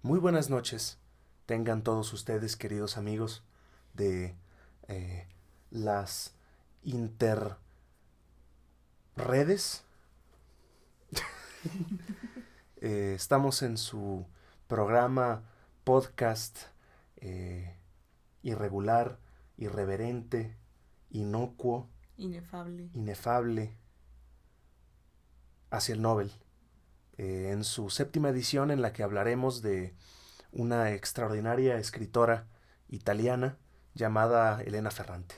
Muy buenas noches, tengan todos ustedes, queridos amigos de las interredes. Estamos en su programa, podcast irregular, irreverente, inocuo, inefable, hacia el Nobel. En su séptima edición, en la que hablaremos de una extraordinaria escritora italiana llamada Elena Ferrante.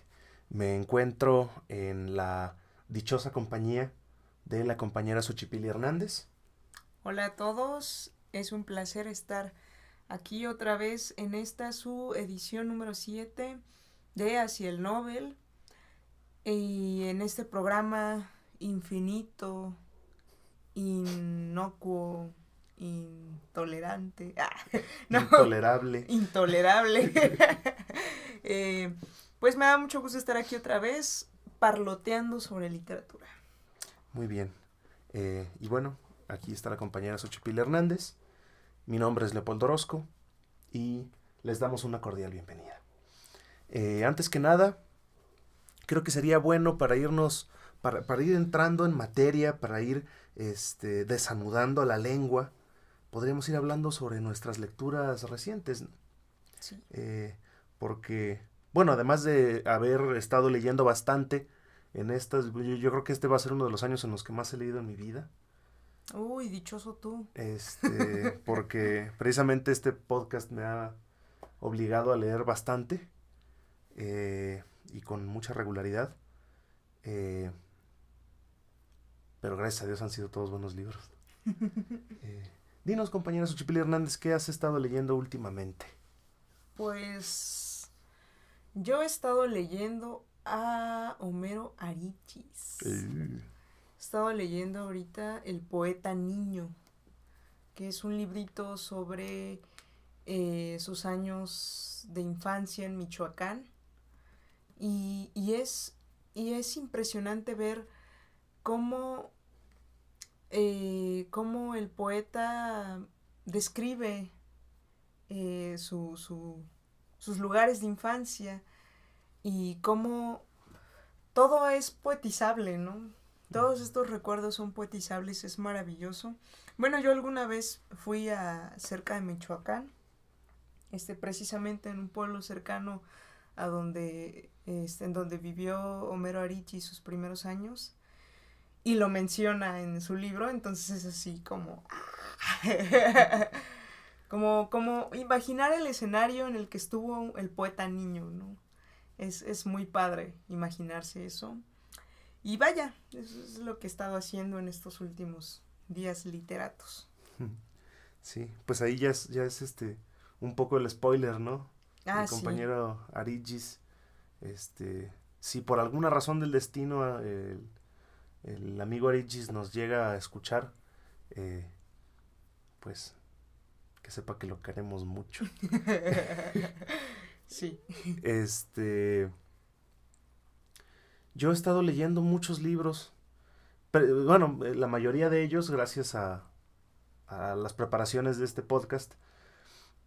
Me encuentro en la dichosa compañía de la compañera Xochipilli Hernández. Hola a todos, es un placer estar aquí otra vez en esta su edición número 7 de Hacia el Nobel, y en este programa infinito, inocuo, intolerante, no, Intolerable. intolerable. Eh, pues me da mucho gusto estar aquí otra vez parloteando sobre literatura. Muy bien. Y bueno, aquí está la compañera Xochipilli Hernández. Mi nombre es Leopoldo Orozco y les damos una cordial bienvenida. Antes que nada, creo que sería bueno para irnos, para ir entrando en materia, para ir desanudando la lengua, podríamos ir hablando sobre nuestras lecturas recientes. Sí. Porque, bueno, además de haber estado leyendo bastante en estas, yo creo que este va a ser uno de los años en los que más he leído en mi vida. Uy, dichoso tú. Porque precisamente este podcast me ha obligado a leer bastante y con mucha regularidad. Eh, pero gracias a Dios han sido todos buenos libros. Dinos, compañera Xochipilli Hernández, ¿qué has estado leyendo últimamente? Pues yo he estado leyendo a Homero Arichis. He estado leyendo ahorita El poeta niño, que es un librito sobre sus años de infancia en Michoacán. Y es impresionante ver cómo, cómo el poeta describe sus lugares de infancia, y cómo todo es poetizable, ¿no? Todos estos recuerdos son poetizables, es maravilloso. Bueno, yo alguna vez fui cerca de Michoacán, precisamente en un pueblo cercano a donde, en donde vivió Homero Arichi sus primeros años, y lo menciona en su libro, entonces es así como... como imaginar el escenario en el que estuvo el poeta niño, ¿no? Es muy padre imaginarse eso. Y vaya, eso es lo que he estado haciendo en estos últimos días literatos. Sí, pues ahí ya es un poco el spoiler, ¿no? El Sí. compañero Arigis, si por alguna razón del destino el amigo Arigis nos llega a escuchar, eh, pues que sepa que lo queremos mucho. Sí. Este, yo he estado leyendo muchos libros, pero, bueno, la mayoría de ellos gracias a las preparaciones de este podcast,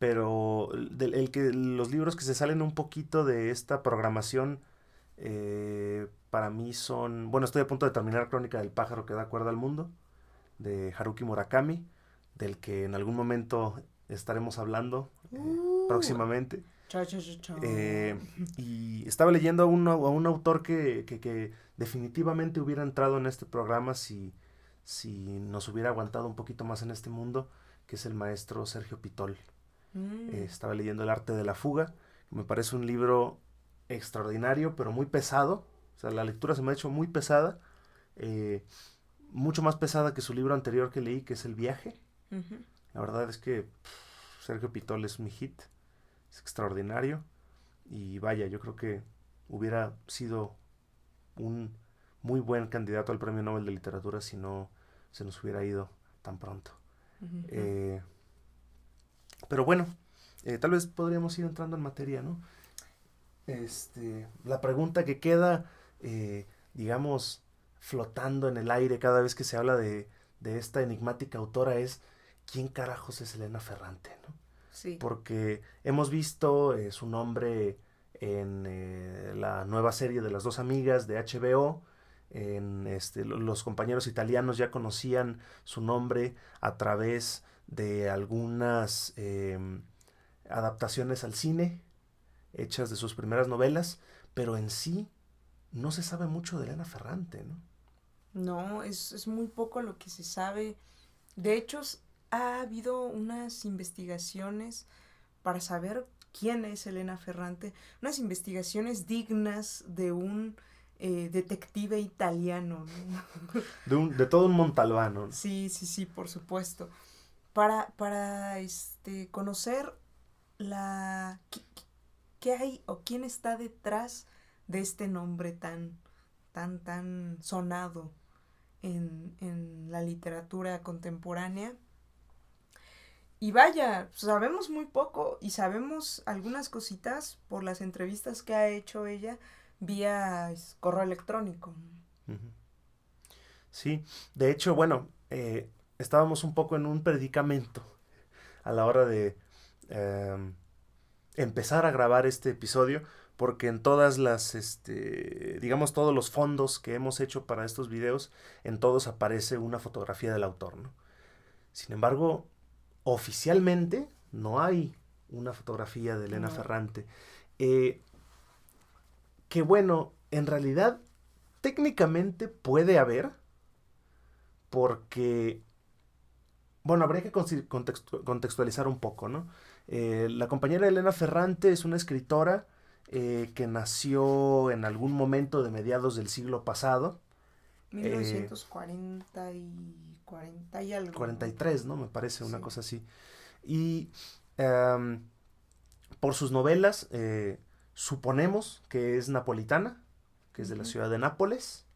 pero los libros que se salen un poquito de esta programación para mí son, bueno, estoy a punto de terminar Crónica del pájaro que da cuerda al mundo, de Haruki Murakami, del que en algún momento estaremos hablando próximamente. Cha, cha, cha, cha. Y estaba leyendo a un autor que definitivamente hubiera entrado en este programa si nos hubiera aguantado un poquito más en este mundo, que es el maestro Sergio Pitol. Estaba leyendo El arte de la fuga, me parece un libro extraordinario, pero muy pesado. O sea, la lectura se me ha hecho muy pesada, eh, mucho más pesada que su libro anterior que leí, que es El viaje. Ujú. La verdad es que Sergio Pitol es mi hit, es extraordinario. Y vaya, yo creo que hubiera sido un muy buen candidato al Premio Nobel de Literatura si no se nos hubiera ido tan pronto. Ujú. Eh, pero bueno, tal vez podríamos ir entrando en materia, ¿no? La pregunta que queda, digamos, flotando en el aire cada vez que se habla de esta enigmática autora es: ¿quién carajos es Elena Ferrante? ¿No? Sí. porque hemos visto su nombre en la nueva serie de Las dos amigas de HBO. Los compañeros italianos ya conocían su nombre a través de algunas adaptaciones al cine hechas de sus primeras novelas, pero en sí no se sabe mucho de Elena Ferrante, ¿no? No, es muy poco lo que se sabe. De hecho, ha habido unas investigaciones para saber quién es Elena Ferrante, unas investigaciones dignas de un detective italiano, ¿no? De todo un Montalbano, ¿no? Sí, sí, sí, por supuesto. Para conocer la qué hay o quién está detrás de este nombre tan sonado en la literatura contemporánea. Y vaya, sabemos muy poco y sabemos algunas cositas por las entrevistas que ha hecho ella vía correo electrónico. Ujú. Sí, de hecho, bueno, estábamos un poco en un predicamento a la hora de eh, empezar a grabar este episodio, porque en todas las, digamos, todos los fondos que hemos hecho para estos videos, en todos aparece una fotografía del autor, ¿no? Sin embargo, oficialmente no hay una fotografía de Elena No. Ferrante. Eh, que bueno, en realidad, técnicamente puede haber, porque, bueno, habría que contextualizar un poco, ¿no? La compañera Elena Ferrante es una escritora que nació en algún momento de mediados del siglo pasado, 1940 y 40 y algo, ¿no? 43, ¿no? Me parece una Sí. cosa así. Y um, por sus novelas, suponemos que es napolitana, que es de la Uh-huh. ciudad de Nápoles,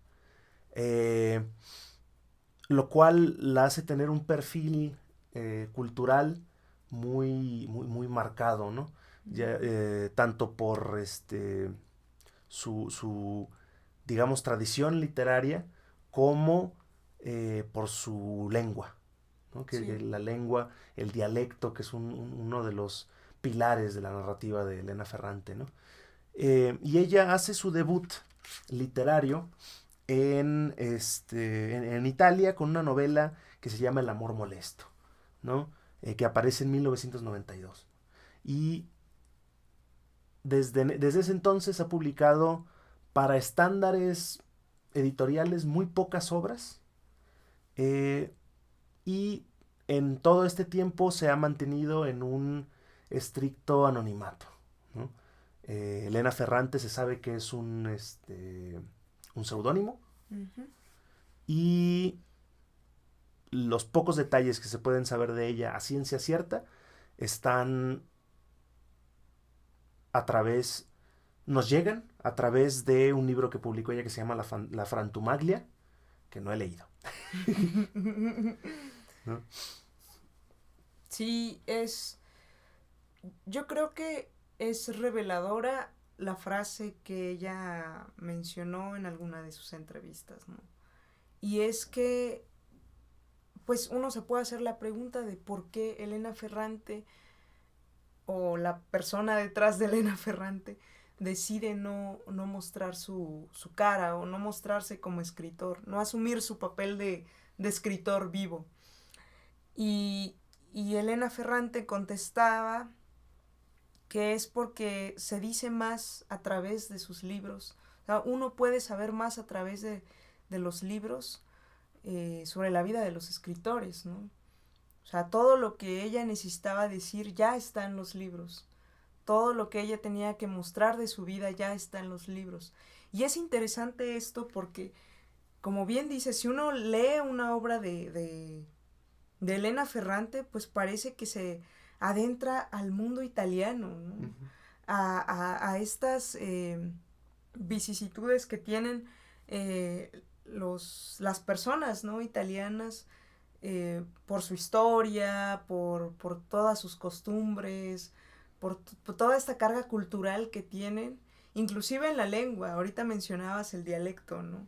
eh, lo cual la hace tener un perfil cultural muy marcado, ¿no? Ya, tanto por su, digamos, tradición literaria como por su lengua, ¿no? Que Sí. la lengua, el dialecto, que es uno de los pilares de la narrativa de Elena Ferrante, ¿no? Y ella hace su debut literario en Italia con una novela que se llama El amor molesto, ¿no? Que aparece en 1992. Y desde ese entonces ha publicado para estándares editoriales muy pocas obras, eh, y en todo este tiempo se ha mantenido en un estricto anonimato, ¿no? Elena Ferrante se sabe que es un seudónimo, Uh-huh. y los pocos detalles que se pueden saber de ella a ciencia cierta están a través, nos llegan a través de un libro que publicó ella que se llama La Frantumaglia, que no he leído, ¿no? Sí, yo creo que es reveladora la frase que ella mencionó en alguna de sus entrevistas, ¿no? Y es que, pues uno se puede hacer la pregunta de por qué Elena Ferrante o la persona detrás de Elena Ferrante decide no mostrar su cara o no mostrarse como escritor, no asumir su papel de escritor vivo. Y, y Elena Ferrante contestaba que es porque se dice más a través de sus libros. O sea, uno puede saber más a través de los libros sobre la vida de los escritores, ¿no? O sea, todo lo que ella necesitaba decir ya está en los libros. Todo lo que ella tenía que mostrar de su vida ya está en los libros. Y es interesante esto porque, como bien dice, si uno lee una obra de Elena Ferrante, pues parece que se adentra al mundo italiano, ¿no? Uh-huh. A estas vicisitudes que tienen las personas, ¿no? Italianas, por su historia, por todas sus costumbres, por toda esta carga cultural que tienen, inclusive en la lengua. Ahorita mencionabas el dialecto, ¿no?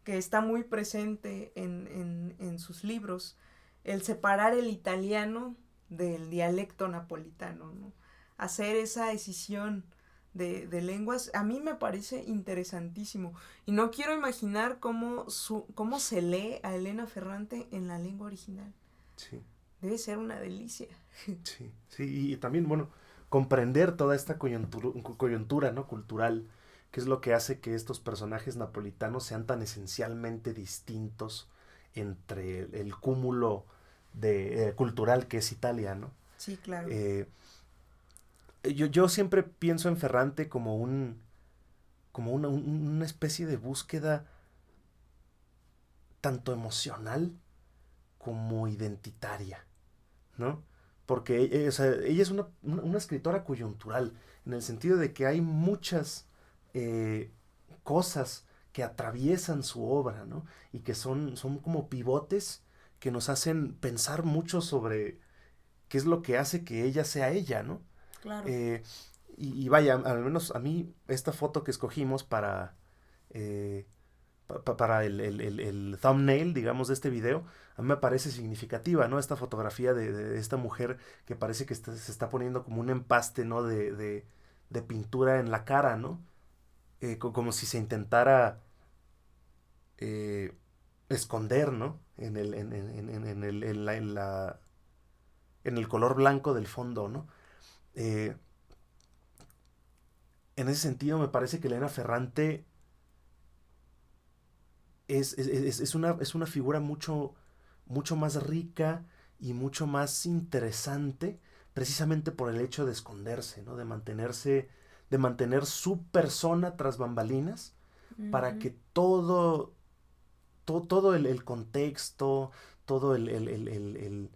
Que está muy presente en sus libros. El separar el italiano del dialecto napolitano, ¿no? Hacer esa decisión de lenguas, a mí me parece interesantísimo. Y no quiero imaginar cómo se lee a Elena Ferrante en la lengua original. Sí. Debe ser una delicia. Sí, sí, y también, bueno, comprender toda esta coyuntura, ¿no? Cultural, que es lo que hace que estos personajes napolitanos sean tan esencialmente distintos entre el cúmulo cultural que es Italia, ¿no? Sí, claro. Yo siempre pienso en Ferrante como como una especie de búsqueda tanto emocional como identitaria, ¿no? Porque o sea, ella es una escritora coyuntural, en el sentido de que hay muchas cosas que atraviesan su obra, ¿no? Y que son como pivotes que nos hacen pensar mucho sobre qué es lo que hace que ella sea ella, ¿no? Claro. Eh, y vaya, al menos a mí, esta foto que escogimos eh, para el thumbnail, digamos, de este video, a mí me parece significativa, ¿no? Esta fotografía de esta mujer que parece que se está poniendo como un empaste, ¿no? De pintura en la cara, ¿no? Como si se intentara eh, esconder, ¿no? En el color blanco del fondo, ¿no? Eh, en ese sentido, me parece que Elena Ferrante es una figura mucho más rica y mucho más interesante, precisamente por el hecho de esconderse, ¿no? De mantener su persona tras bambalinas, para Uh-huh. que todo el contexto, todo el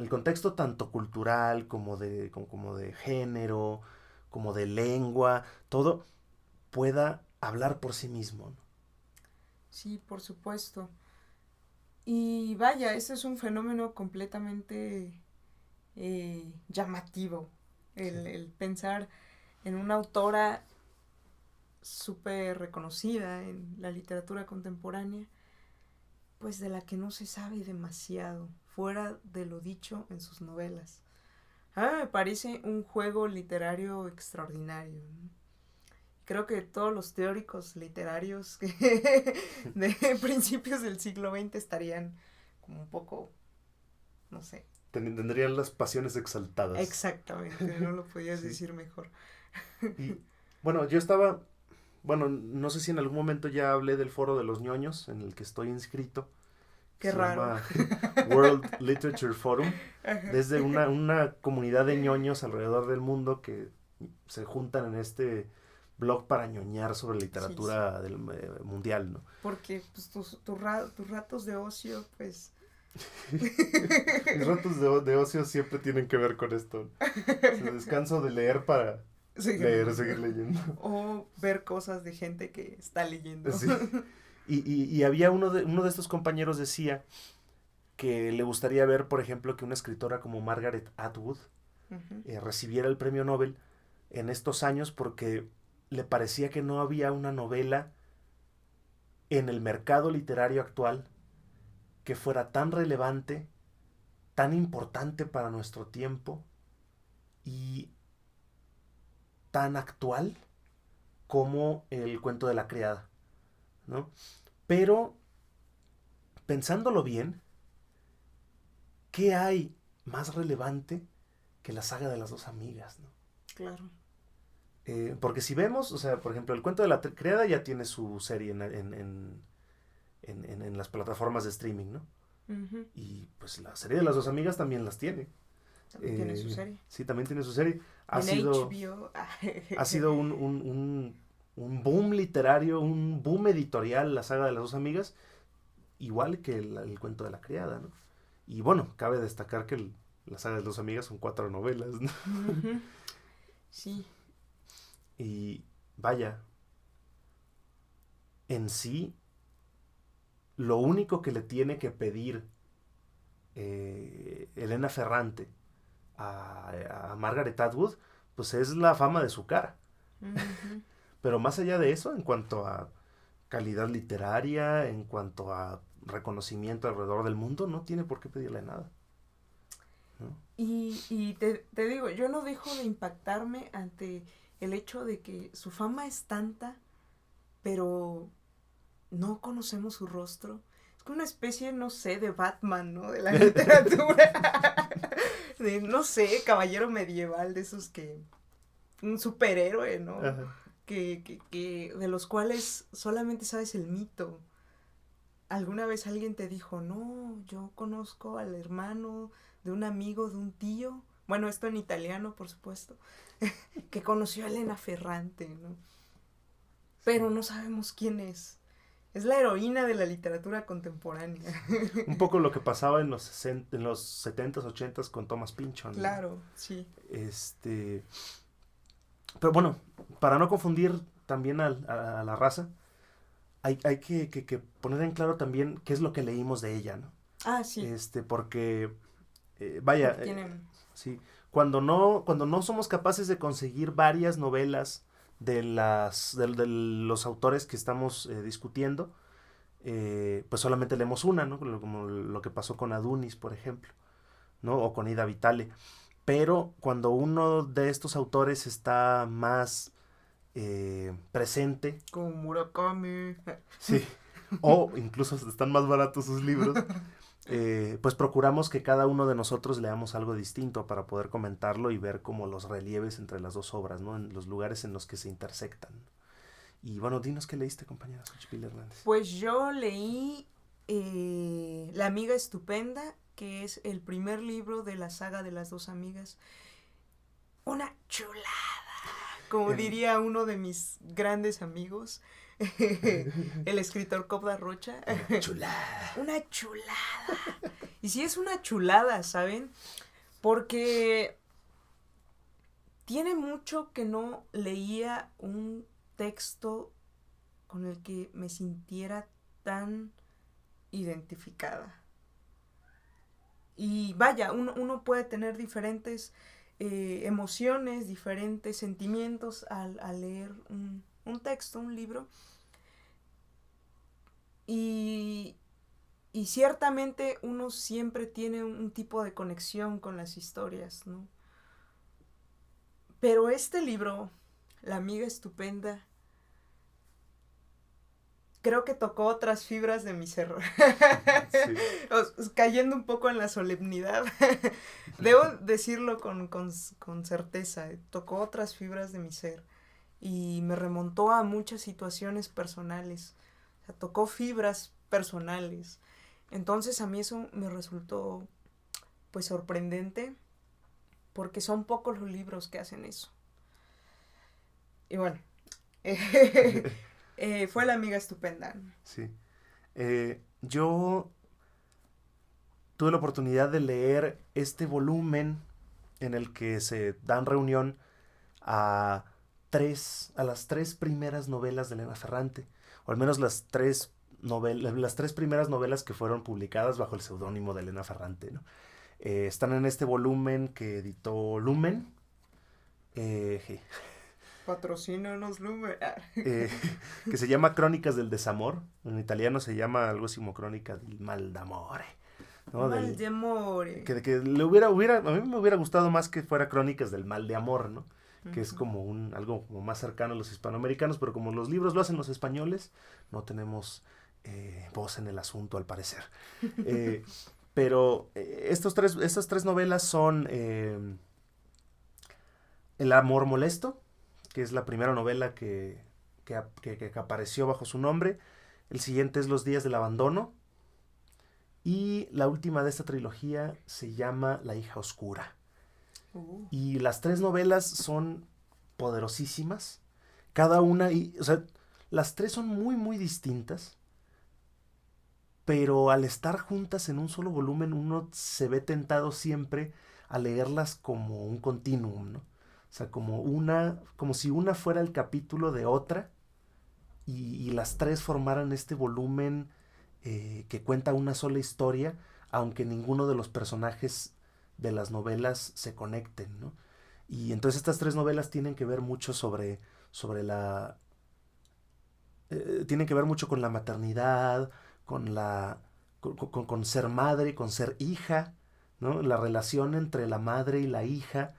contexto tanto cultural como de género, como de lengua, todo pueda hablar por sí mismo, ¿no? Sí, por supuesto. Y vaya, este es un fenómeno completamente llamativo. Sí. El pensar en una autora súper reconocida en la literatura contemporánea, pues de la que no se sabe demasiado, fuera de lo dicho en sus novelas. A mí me parece un juego literario extraordinario, ¿no? Creo que todos los teóricos literarios de principios del siglo XX estarían como un poco, no sé. Tendrían las pasiones exaltadas. Exactamente, no lo podías Sí. decir mejor. Y bueno, bueno, no sé si en algún momento ya hablé del foro de los ñoños en el que estoy inscrito, que Qué se raro. llama World Literature Forum, Ajá. desde una comunidad de ñoños alrededor del mundo que se juntan en este blog para ñoñar sobre Sí, sí. literatura mundial, ¿no? Porque pues, tus ratos de ocio, pues... Mis ratos de ocio siempre tienen que ver con esto. Se descanso de leer para Seguir leer, leyendo. seguir leyendo. O ver cosas de gente que está leyendo. Sí. Y había uno de estos compañeros decía que le gustaría ver, por ejemplo, que una escritora como Margaret Atwood Ujú. recibiera el premio Nobel en estos años porque le parecía que no había una novela en el mercado literario actual que fuera tan relevante, tan importante para nuestro tiempo y tan actual como el cuento de la criada, ¿no? Pero, pensándolo bien, ¿qué hay más relevante que la saga de las dos amigas, ¿no? Claro. Porque si vemos, o sea, por ejemplo, el cuento de la criada ya tiene su serie en las plataformas de streaming, ¿no? Ujú. Y pues la serie de las dos amigas también las tiene. También tiene su serie. Sí, también tiene su serie. Ha En sido, HBO. ha sido un boom literario, un boom editorial la saga de las dos amigas, igual que el cuento de la criada, ¿no? Y bueno, cabe destacar que la saga de las dos amigas son 4 novelas, ¿no? Ujú. Sí. Y vaya, en sí, lo único que le tiene que pedir Elena Ferrante a Margaret Atwood, pues es la fama de su cara. Ujú. Pero más allá de eso, en cuanto a calidad literaria, en cuanto a reconocimiento alrededor del mundo, no tiene por qué pedirle nada. ¿no? Y te digo, yo no dejo de impactarme ante el hecho de que su fama es tanta, pero no conocemos su rostro. Es como una especie, no sé, de Batman, ¿no? De la literatura. De, no sé, caballero medieval, de esos que... Un superhéroe, ¿no? Ajá. Que de los cuales solamente sabes el mito. ¿Alguna vez alguien te dijo, no, yo conozco al hermano de un amigo, de un tío? Bueno, esto en italiano, por supuesto. Que conoció a Elena Ferrante, ¿no? Pero no sabemos quién es. Es la heroína de la literatura contemporánea. Un poco lo que pasaba en en los 70s, 80s con Thomas Pynchon, ¿no? Claro, sí. Pero bueno, para no confundir también a la raza, hay que poner en claro también qué es lo que leímos de ella, ¿no? Ah, sí. Porque, vaya, Porque tienen... sí, cuando no somos capaces de conseguir varias novelas de los autores que estamos discutiendo, pues solamente leemos una, ¿no? Como lo que pasó con Adunis, por ejemplo, ¿no? O con Ida Vitale. Pero cuando uno de estos autores está más presente, Como Murakami. sí, o incluso están más baratos sus libros, pues procuramos que cada uno de nosotros leamos algo distinto para poder comentarlo y ver como los relieves entre las dos obras, ¿no? En los lugares en los que se intersectan. Y bueno, dinos qué leíste, compañera Xochitl Hernández. Pues yo leí La amiga estupenda, que es el primer libro de la saga de las dos amigas. Una chulada, como diría uno de mis grandes amigos, el escritor Cobda Rocha. Chulada. Una chulada. Y sí es una chulada, ¿saben? Porque tiene mucho que no leía un texto con el que me sintiera tan identificada. Y vaya, uno puede tener diferentes emociones, diferentes sentimientos al leer un texto, un libro. Y ciertamente uno siempre tiene un tipo de conexión con las historias, ¿no? Pero este libro, La amiga estupenda, creo que tocó otras fibras de mi ser. Sí. Cayendo un poco en la solemnidad. Debo decirlo con certeza. Tocó otras fibras de mi ser. Y me remontó a muchas situaciones personales. O sea, tocó fibras personales. Entonces a mí eso me resultó pues sorprendente. Porque son pocos los libros que hacen eso. Y bueno. Fue La amiga estupenda. Sí. Yo tuve la oportunidad de leer este volumen en el que se dan reunión a las tres primeras novelas de Elena Ferrante, o al menos las tres primeras novelas que fueron publicadas bajo el seudónimo de Elena Ferrante, ¿no? Están en este volumen que editó Lumen. Patrocínanos, Lumen. Que se llama Crónicas del Desamor. En italiano se llama algo así como Crónica del Mal d'Amore, ¿no? Mal de amore. Que a mí me hubiera gustado más que fuera Crónicas del Mal de Amor, ¿no? Que es como algo como más cercano a los hispanoamericanos, pero como los libros lo hacen los españoles, no tenemos voz en el asunto, al parecer. Pero estas tres novelas son El amor molesto, que es la primera novela que apareció bajo su nombre. El siguiente es Los días del abandono. Y la última de esta trilogía se llama La hija oscura. Y las tres novelas son poderosísimas. Cada una, o sea, las tres son muy, muy distintas. Pero al estar juntas en un solo volumen, uno se ve tentado siempre a leerlas como un continuum, ¿no? O sea, como si una fuera el capítulo de otra y las tres formaran este volumen que cuenta una sola historia, aunque ninguno de los personajes de las novelas se conecten, ¿no? Y entonces estas tres novelas tienen que ver mucho tienen que ver mucho con la maternidad, con ser madre, con ser hija, ¿no? La relación entre la madre y la hija,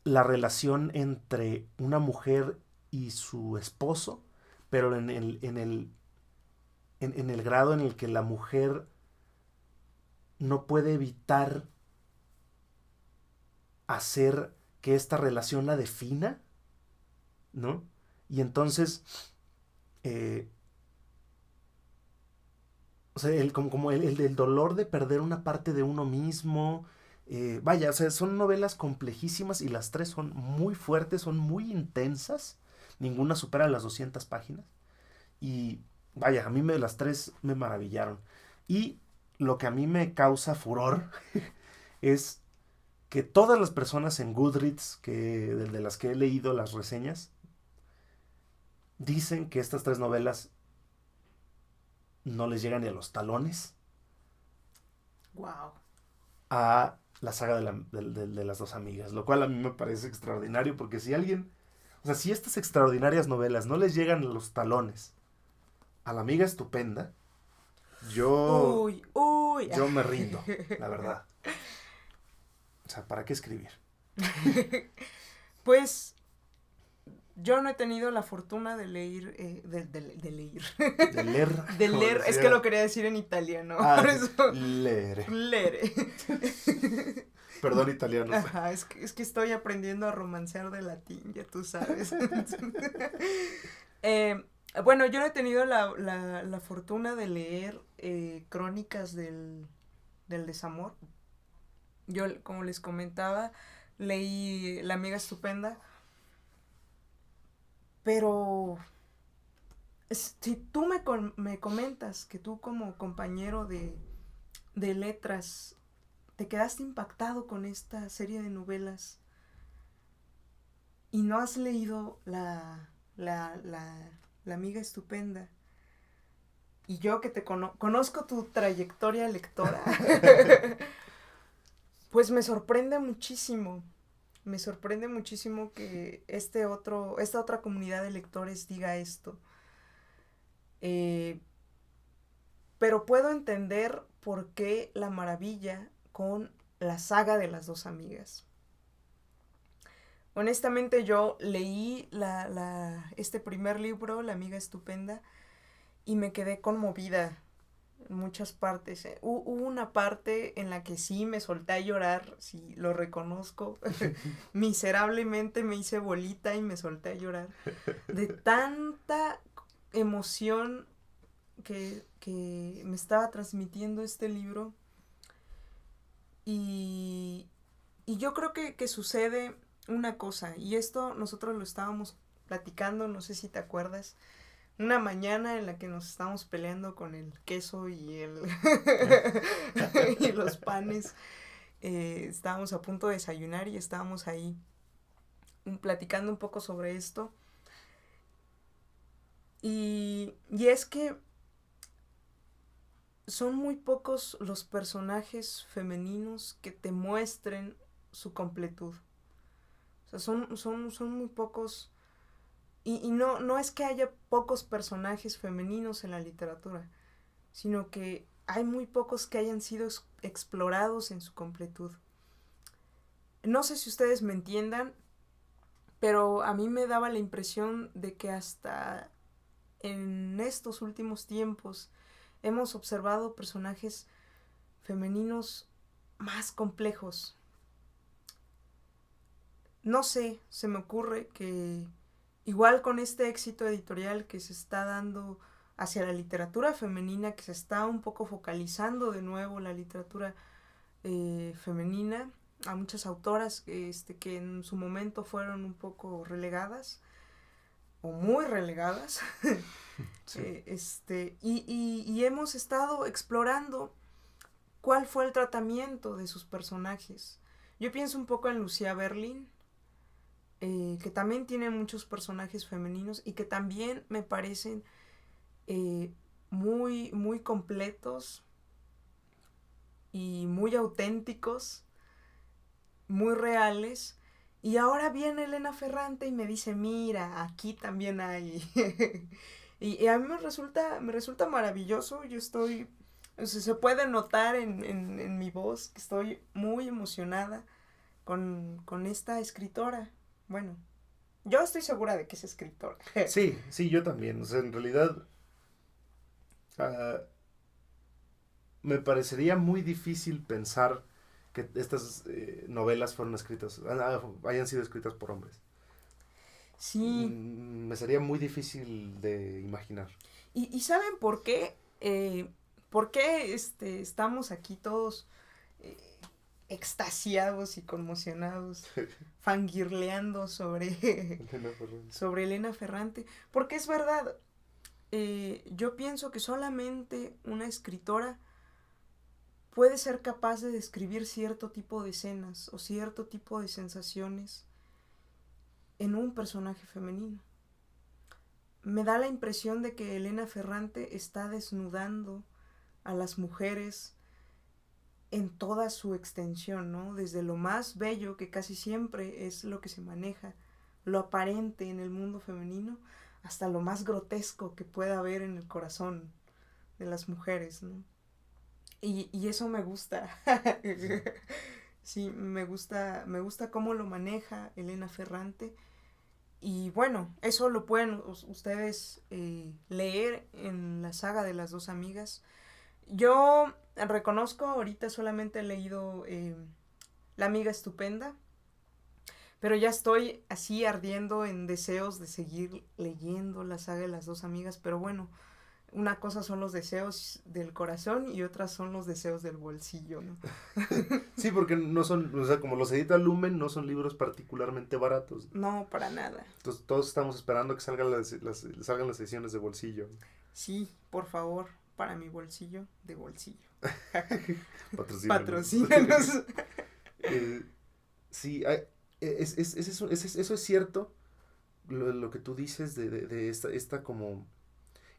la relación entre una mujer y su esposo, pero en el grado en el que la mujer no puede evitar hacer que esta relación la defina, ¿no? Y entonces, o sea, como el dolor de perder una parte de uno mismo. Vaya, o sea, son novelas complejísimas y las tres son muy fuertes, son muy intensas. Ninguna supera las 200 páginas. Y vaya, a mí las tres me maravillaron. Y lo que a mí me causa furor es que todas las personas en Goodreads, de las que he leído las reseñas, dicen que estas tres novelas no les llegan ni a los talones. Wow. A la saga de las dos amigas, lo cual a mí me parece extraordinario, porque si alguien, o sea, si estas extraordinarias novelas no les llegan a los talones a la amiga estupenda, yo me rindo, la verdad. O sea, ¿para qué escribir? Pues yo no he tenido la fortuna de leer, de leer. De leer. De leer, es que lo quería decir en italiano. Por eso. Leere. Perdón, italiano. Ajá, es que estoy aprendiendo a romancear de latín, ya tú sabes. Bueno, yo no he tenido la fortuna de leer crónicas del desamor. Yo, como les comentaba, leí La amiga estupenda. Pero si tú me comentas que tú como compañero de letras te quedaste impactado con esta serie de novelas y no has leído la amiga estupenda, y yo que te conozco tu trayectoria lectora, pues me sorprende muchísimo. Me sorprende muchísimo que esta otra comunidad de lectores diga esto. Pero puedo entender por qué la maravilla con la saga de las dos amigas. Honestamente, yo leí este primer libro, La amiga estupenda, y me quedé conmovida en muchas partes. Hubo una parte en la que sí me solté a llorar, sí, lo reconozco. Miserablemente me hice bolita y me solté a llorar. De tanta emoción que me estaba transmitiendo este libro. Y yo creo que sucede una cosa, y esto nosotros lo estábamos platicando, no sé si te acuerdas, una mañana en la que nos estábamos peleando con el queso y y los panes. Estábamos a punto de desayunar y estábamos ahí platicando un poco sobre esto. Y es que son muy pocos los personajes femeninos que te muestren su completud. O sea, son muy pocos. Y no es que haya pocos personajes femeninos en la literatura, sino que hay muy pocos que hayan sido explorados en su completud. No sé si ustedes me entiendan, pero a mí me daba la impresión de que hasta en estos últimos tiempos hemos observado personajes femeninos más complejos. No sé, se me ocurre que igual con este éxito editorial que se está dando hacia la literatura femenina, que se está un poco focalizando de nuevo la literatura femenina, a muchas autoras que en su momento fueron un poco relegadas, o muy relegadas, sí. Y hemos estado explorando cuál fue el tratamiento de sus personajes. Yo pienso un poco en Lucía Berlin, que también tiene muchos personajes femeninos y que también me parecen muy, muy completos y muy auténticos, muy reales. Y ahora viene Elena Ferrante y me dice, mira, aquí también hay. y a mí me resulta maravilloso. Yo estoy O sea, se puede notar en mi voz que estoy muy emocionada con esta escritora. Bueno, yo estoy segura de que es escritora. Sí, sí, yo también. O sea, en realidad ah, me parecería muy difícil pensar que estas novelas fueron escritas, hayan sido escritas por hombres. Sí. Me sería muy difícil de imaginar. ¿Y saben por qué? ¿Por qué estamos aquí todos eh, extasiados y conmocionados, fangirleando sobre Elena Ferrante? Porque es verdad, yo pienso que solamente una escritora puede ser capaz de describir cierto tipo de escenas o cierto tipo de sensaciones en un personaje femenino. Me da la impresión de que Elena Ferrante está desnudando a las mujeres en toda su extensión, ¿no? Desde lo más bello, que casi siempre es lo que se maneja, lo aparente en el mundo femenino, hasta lo más grotesco que pueda haber en el corazón de las mujeres, ¿no? Y eso me gusta. Sí, me gusta cómo lo maneja Elena Ferrante. Y bueno, eso lo pueden ustedes leer en la saga de las dos amigas. Yo reconozco, ahorita solamente he leído La amiga estupenda, pero ya estoy así ardiendo en deseos de seguir leyendo la saga de las dos amigas. Pero bueno, una cosa son los deseos del corazón y otras son los deseos del bolsillo, ¿no? Sí, porque no son, o sea, como los edita Lumen, no son libros particularmente baratos. No, para nada. Entonces todos estamos esperando que salgan las ediciones de bolsillo. Sí, por favor, para mi bolsillo de bolsillo. Patrocínanos. Patrocínanos. Sí, eso es cierto, lo que tú dices de esta como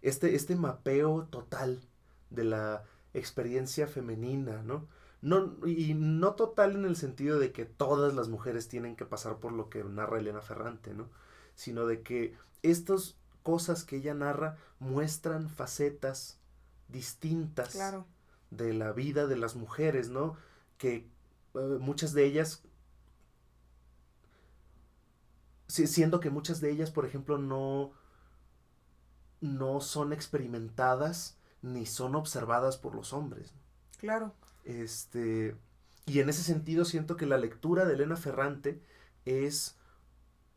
este mapeo total de la experiencia femenina, ¿no? Y no total en el sentido de que todas las mujeres tienen que pasar por lo que narra Elena Ferrante, ¿no? Sino de que estas cosas que ella narra muestran facetas distintas, Claro, de la vida de las mujeres, ¿no? Que muchas de ellas, siendo que muchas de ellas, por ejemplo, no son experimentadas ni son observadas por los hombres. claro. Y en ese sentido siento que la lectura de Elena Ferrante es,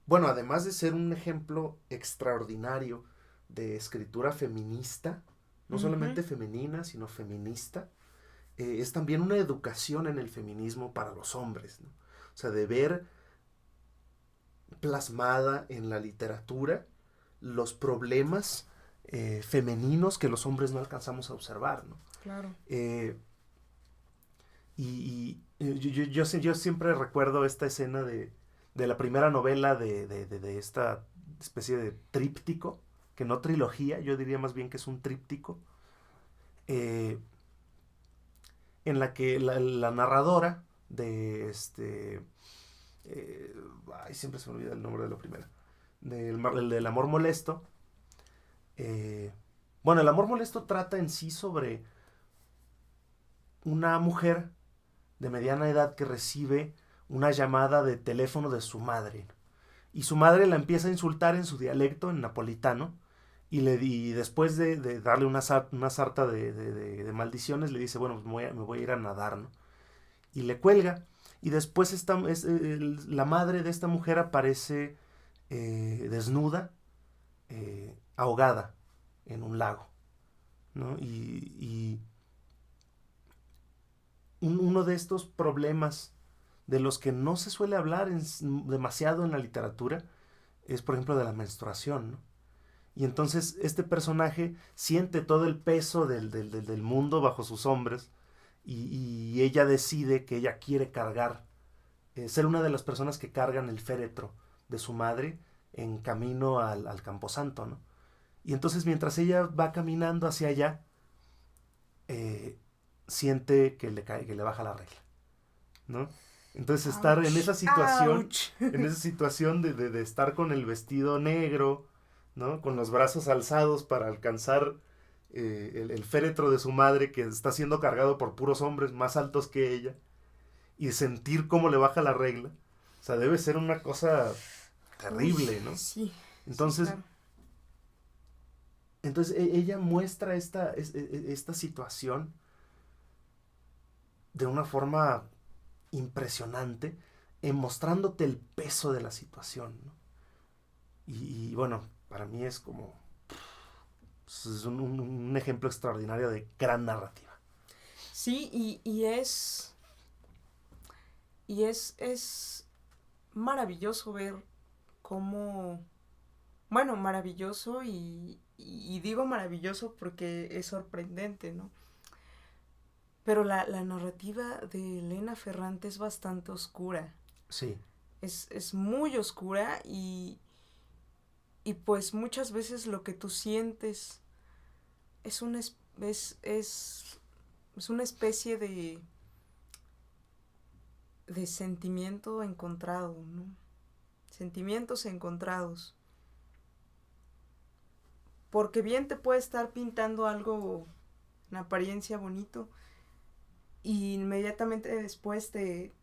bueno, además de ser un ejemplo extraordinario de escritura feminista, no solamente femenina, sino feminista, es también una educación en el feminismo para los hombres, ¿no? O sea, de ver plasmada en la literatura los problemas femeninos que los hombres no alcanzamos a observar, ¿no? Claro. Yo siempre recuerdo esta escena de la primera novela de esta especie de tríptico, que no trilogía, yo diría más bien que es un tríptico, en la que la narradora de siempre se me olvida el nombre de la primera, del amor molesto. Bueno, el amor molesto trata en sí sobre una mujer de mediana edad que recibe una llamada de teléfono de su madre, y su madre la empieza a insultar en su dialecto, en napolitano, y después de darle una sarta de maldiciones, le dice, bueno, pues me voy a ir a nadar, ¿no? Y le cuelga, y después la madre de esta mujer aparece desnuda, ahogada en un lago, ¿no? Y uno de estos problemas de los que no se suele hablar demasiado en la literatura es, por ejemplo, de la menstruación, ¿no? Y entonces este personaje siente todo el peso del mundo bajo sus hombros, y ella decide que ella quiere cargar, ser una de las personas que cargan el féretro de su madre en camino al Camposanto, ¿no? Y entonces mientras ella va caminando hacia allá, siente que le baja la regla, ¿no? Entonces estar en esa situación, de estar con el vestido negro, ¿no? Con los brazos alzados para alcanzar el féretro de su madre que está siendo cargado por puros hombres más altos que ella y sentir cómo le baja la regla. O sea, debe ser una cosa terrible, ¿no? Sí. Entonces, Sí, claro. entonces ella muestra esta situación de una forma impresionante, mostrándote el peso de la situación, ¿no? Y bueno, para mí es como es un ejemplo extraordinario de gran narrativa. Sí, es maravilloso ver cómo, bueno, maravilloso y digo maravilloso porque es sorprendente, ¿no? Pero la narrativa de Elena Ferrante es bastante oscura. Sí. Es muy oscura y pues muchas veces lo que tú sientes es una, es una especie de sentimiento encontrado, ¿no? Sentimientos encontrados. Porque bien te puede estar pintando algo en apariencia bonito y inmediatamente después te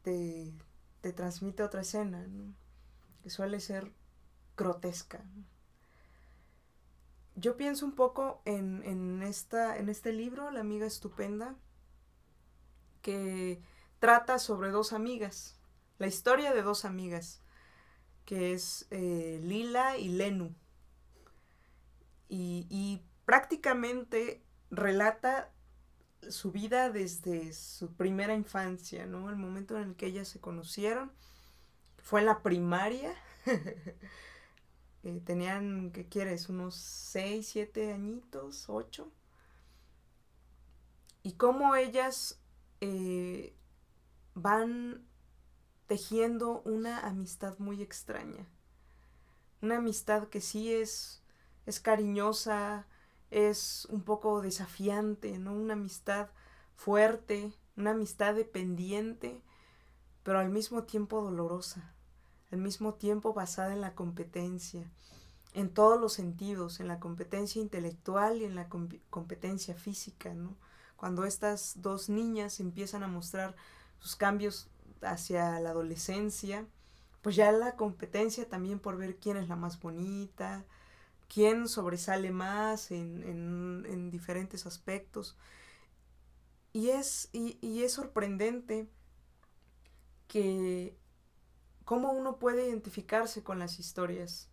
transmite otra escena, ¿no? Que suele ser grotesca, ¿no? Yo pienso un poco en este libro, La amiga estupenda, que trata sobre dos amigas, la historia de dos amigas, que es Lila y Lenu. Y prácticamente relata su vida desde su primera infancia, ¿no? El momento en el que ellas se conocieron, fue en la primaria. Tenían, ¿qué quieres? Unos 6, 7 añitos, 8. Y cómo ellas van tejiendo una amistad muy extraña. Una amistad que sí es cariñosa, es un poco desafiante, ¿no? Una amistad fuerte, una amistad dependiente, pero al mismo tiempo dolorosa, al mismo tiempo basada en la competencia, en todos los sentidos, en la competencia intelectual y en la competencia física, ¿no? Cuando estas dos niñas empiezan a mostrar sus cambios hacia la adolescencia, pues ya la competencia también por ver quién es la más bonita, quién sobresale más en diferentes aspectos. Y es sorprendente que cómo uno puede identificarse con las historias.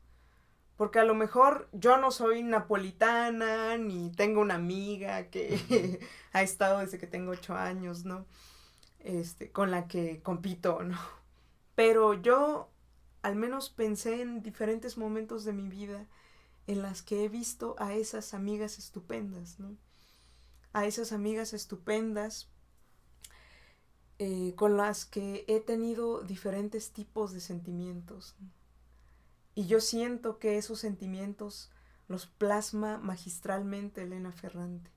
Porque a lo mejor yo no soy napolitana, ni tengo una amiga que ha estado desde que tengo 8 años, ¿no? Con la que compito, ¿no? Pero yo al menos pensé en diferentes momentos de mi vida en las que he visto a esas amigas estupendas, ¿no? A esas amigas estupendas con las que he tenido diferentes tipos de sentimientos, ¿no? Y yo siento que esos sentimientos los plasma magistralmente Elena Ferrante.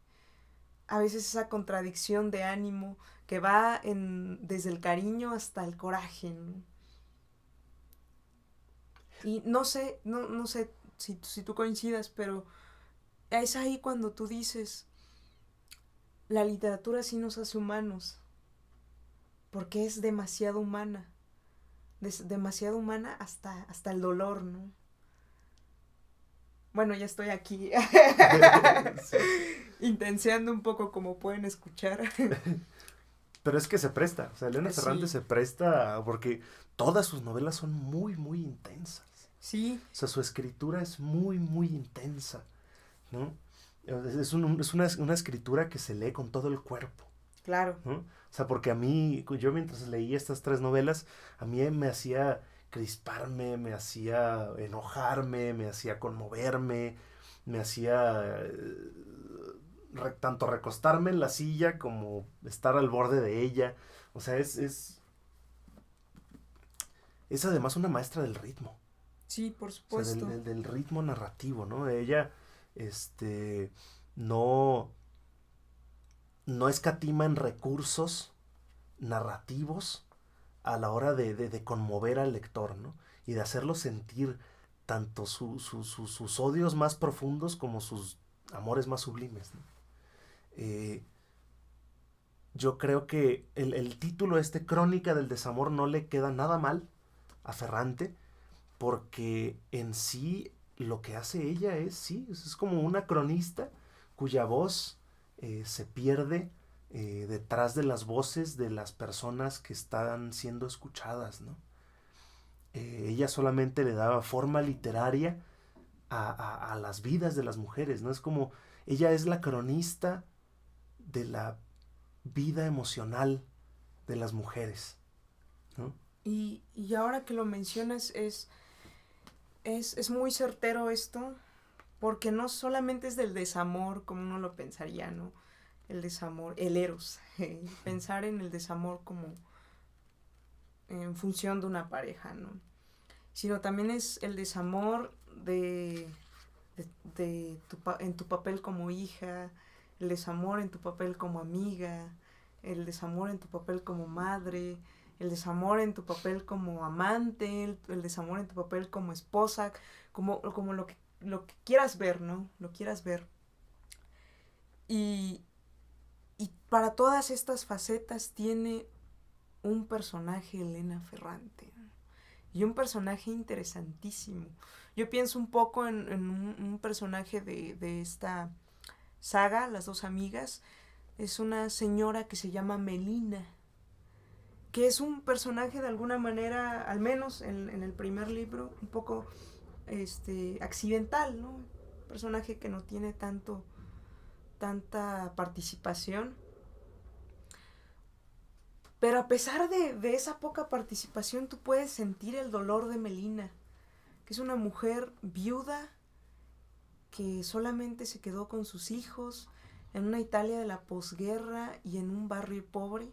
A veces esa contradicción de ánimo que va desde el cariño hasta el coraje, ¿no? Y no sé si tú coincidas, pero es ahí cuando tú dices, la literatura sí nos hace humanos, porque es demasiado humana. Demasiado humana hasta el dolor, ¿no? Bueno, ya estoy aquí Sí. intenciando un poco, como pueden escuchar. Pero es que se presta, o sea, Elena Ferrante Sí, se presta porque todas sus novelas son muy, muy intensas. sí, O sea, su escritura es muy, muy intensa, ¿no? Es una escritura que se lee con todo el cuerpo, claro. ¿no? O sea, porque a mí, yo mientras leía estas tres novelas, a mí me hacía crisparme, me hacía enojarme, me hacía conmoverme, me hacía tanto recostarme en la silla como estar al borde de ella. O sea, es además una maestra del ritmo. Sí, por O sea, supuesto. del ritmo narrativo, ¿no? Ella, no, no escatima en recursos narrativos a la hora de conmover al lector, ¿no? Y de hacerlo sentir tanto sus odios más profundos como sus amores más sublimes, ¿no? Yo creo que el título Crónica del desamor, no le queda nada mal a Ferrante, porque en sí lo que hace ella es como una cronista cuya voz se pierde detrás de las voces de las personas que están siendo escuchadas, ¿no? Ella solamente le daba forma literaria a las vidas de las mujeres, ¿no? Es como, ella es la cronista de la vida emocional de las mujeres, ¿no? Y ahora que lo mencionas, es muy certero esto, porque no solamente es del desamor como uno lo pensaría, ¿no? El desamor, el eros, pensar en el desamor como en función de una pareja, ¿no? Sino también es el desamor en tu papel como hija, el desamor en tu papel como amiga, el desamor en tu papel como madre, el desamor en tu papel como amante, el desamor en tu papel como esposa, como lo que quieras ver, ¿no? Lo quieras ver. Y para todas estas facetas tiene un personaje Elena Ferrante, ¿no? Y un personaje interesantísimo. Yo pienso un poco en un personaje de esta saga, Las dos amigas. Es una señora que se llama Melina, que es un personaje de alguna manera, al menos en el primer libro, un poco accidental, ¿no? Un personaje que no tiene tanta participación. Pero a pesar de esa poca participación, tú puedes sentir el dolor de Melina, que es una mujer viuda que solamente se quedó con sus hijos en una Italia de la posguerra y en un barrio pobre,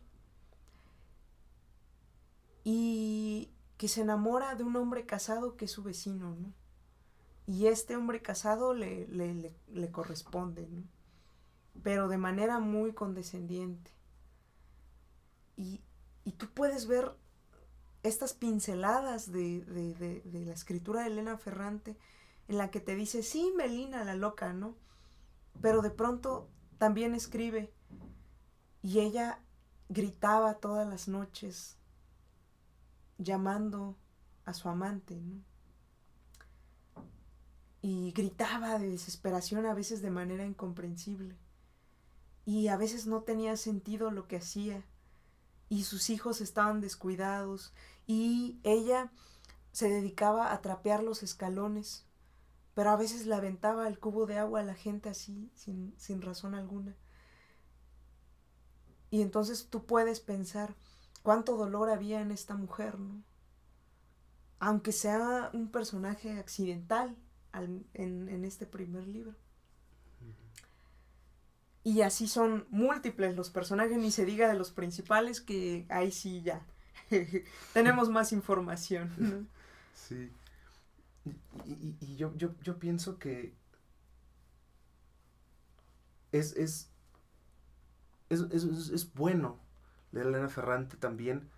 y que se enamora de un hombre casado que es su vecino, ¿no? Y este hombre casado le corresponde, ¿no? Pero de manera muy condescendiente. Y tú puedes ver estas pinceladas de la escritura de Elena Ferrante, en la que te dice, sí, Melina, la loca, ¿no? Pero de pronto también escribe, y ella gritaba todas las noches llamando a su amante, ¿no? Y gritaba de desesperación, a veces de manera incomprensible, y a veces no tenía sentido lo que hacía, y sus hijos estaban descuidados, y ella se dedicaba a trapear los escalones, pero a veces le aventaba el cubo de agua a la gente así, sin razón alguna. Y entonces tú puedes pensar cuánto dolor había en esta mujer, ¿no? Aunque sea un personaje accidental en este primer libro. Y así son múltiples los personajes, ni se diga de los principales, que ahí sí ya tenemos más información, ¿no? Sí. Y yo pienso que es bueno leer a Elena Ferrante también,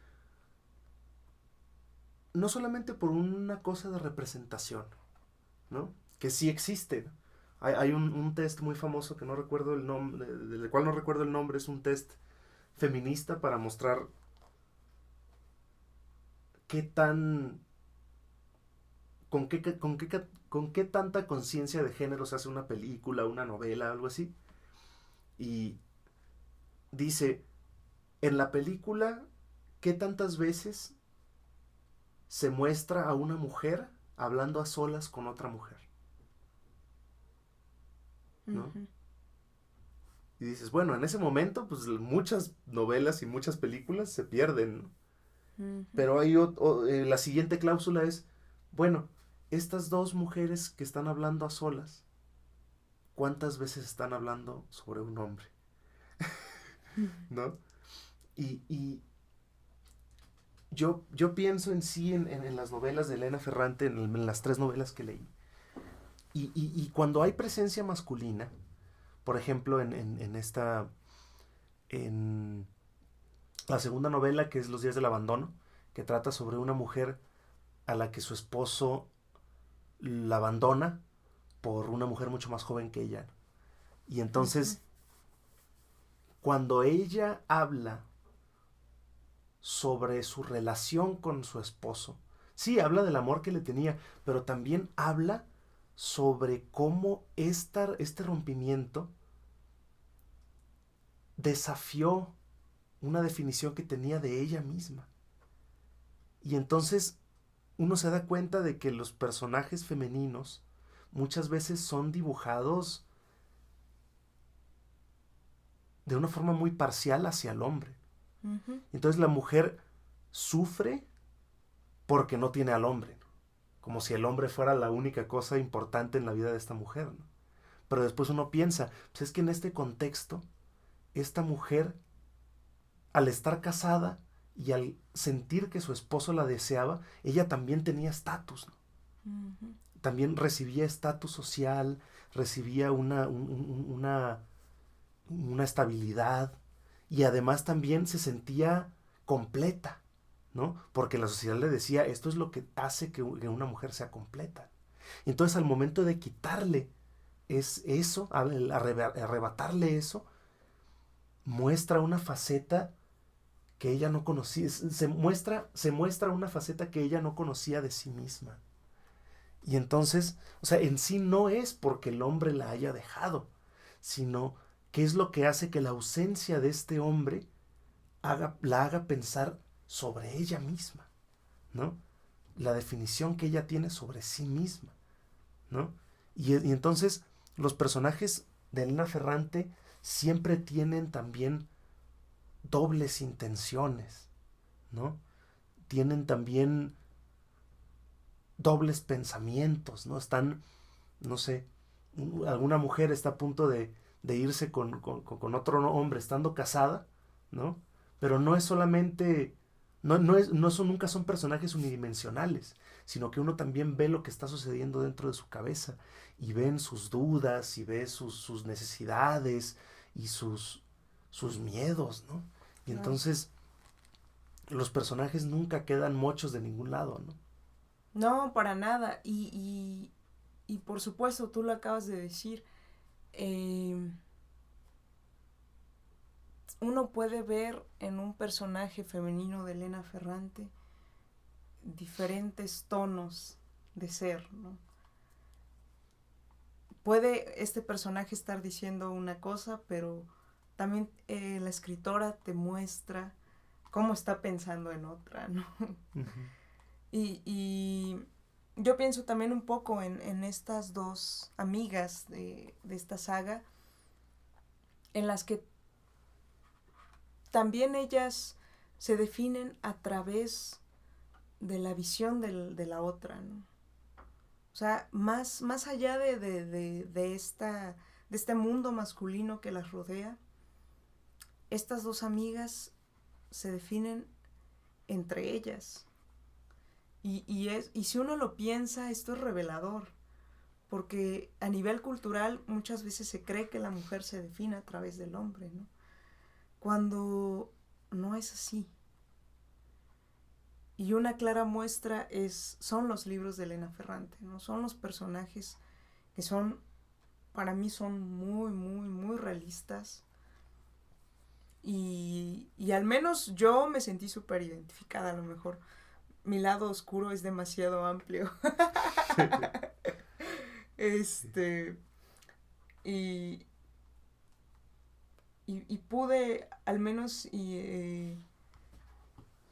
no solamente por una cosa de representación, ¿no? Que sí existe. Hay un test muy famoso que no recuerdo el nombre, del cual no recuerdo el nombre, es un test feminista para mostrar qué tan, con qué tanta conciencia de género se hace una película, una novela, algo así. Y dice, en la película, ¿qué tantas veces se muestra a una mujer hablando a solas con otra mujer? ¿No? Uh-huh. Y dices, bueno, en ese momento, pues muchas novelas y muchas películas se pierden, ¿no? Uh-huh. Pero hay la siguiente cláusula es, bueno, estas dos mujeres que están hablando a solas, ¿cuántas veces están hablando sobre un hombre? ¿No? Y yo pienso en sí en las novelas de Elena Ferrante, en las 3 novelas que leí. Y cuando hay presencia masculina, por ejemplo, en la segunda novela, que es Los días del abandono, que trata sobre una mujer a la que su esposo la abandona por una mujer mucho más joven que ella. Y entonces, cuando ella habla sobre su relación con su esposo, sí, habla del amor que le tenía, pero también habla sobre cómo este rompimiento desafió una definición que tenía de ella misma. Y entonces uno se da cuenta de que los personajes femeninos muchas veces son dibujados de una forma muy parcial hacia el hombre. Entonces la mujer sufre porque no tiene al hombre, ¿no? Como si el hombre fuera la única cosa importante en la vida de esta mujer, ¿no? Pero después uno piensa, pues es que en este contexto, esta mujer, al estar casada y al sentir que su esposo la deseaba, ella también tenía estatus, ¿no? También recibía estatus social, recibía una estabilidad, y además también se sentía completa, ¿no? Porque la sociedad le decía, esto es lo que hace que una mujer sea completa. Entonces, al momento de quitarle eso, al arrebatarle eso, muestra una faceta que ella no conocía, se muestra una faceta que ella no conocía de sí misma. Y entonces, o sea, en sí no es porque el hombre la haya dejado, sino que es lo que hace que la ausencia de este hombre la haga pensar sobre ella misma, ¿no? La definición que ella tiene sobre sí misma, ¿no? Y entonces los personajes de Elena Ferrante siempre tienen también dobles intenciones, ¿no? Tienen también dobles pensamientos, ¿no? Están, no sé, alguna mujer está a punto de irse con otro hombre estando casada, ¿no? Pero no es solamente, nunca son personajes unidimensionales, sino que uno también ve lo que está sucediendo dentro de su cabeza y ven sus dudas y ve sus necesidades y sus miedos, ¿no? Y entonces los personajes nunca quedan mochos de ningún lado, ¿no? No, para nada. Y por supuesto, tú lo acabas de decir, uno puede ver en un personaje femenino de Elena Ferrante diferentes tonos de ser, ¿no? Puede este personaje estar diciendo una cosa, pero también la escritora te muestra cómo está pensando en otra, ¿no? Y yo pienso también un poco en estas dos amigas de esta saga, en las que también ellas se definen a través de la visión de la otra, ¿no? O sea, más allá de este mundo masculino que las rodea, estas dos amigas se definen entre ellas. Y si uno lo piensa, esto es revelador, porque a nivel cultural muchas veces se cree que la mujer se define a través del hombre, ¿no? Cuando no es así. Y una clara muestra son los libros de Elena Ferrante, ¿no? Son los personajes que para mí son muy, muy, muy realistas. Y al menos yo me sentí súper identificada. A lo mejor mi lado oscuro es demasiado amplio. Y pude al menos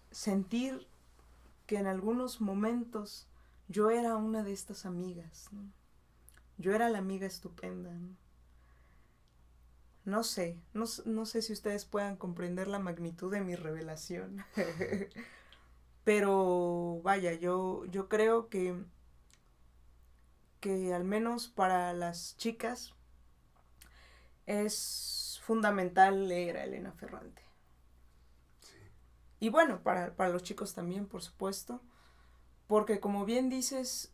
sentir que en algunos momentos yo era una de estas amigas, ¿no? Yo era la amiga estupenda, ¿no? No sé si ustedes puedan comprender la magnitud de mi revelación. Pero vaya, yo creo que al menos para las chicas es fundamental leer a Elena Ferrante. Sí. Y bueno, para los chicos también, por supuesto, porque como bien dices,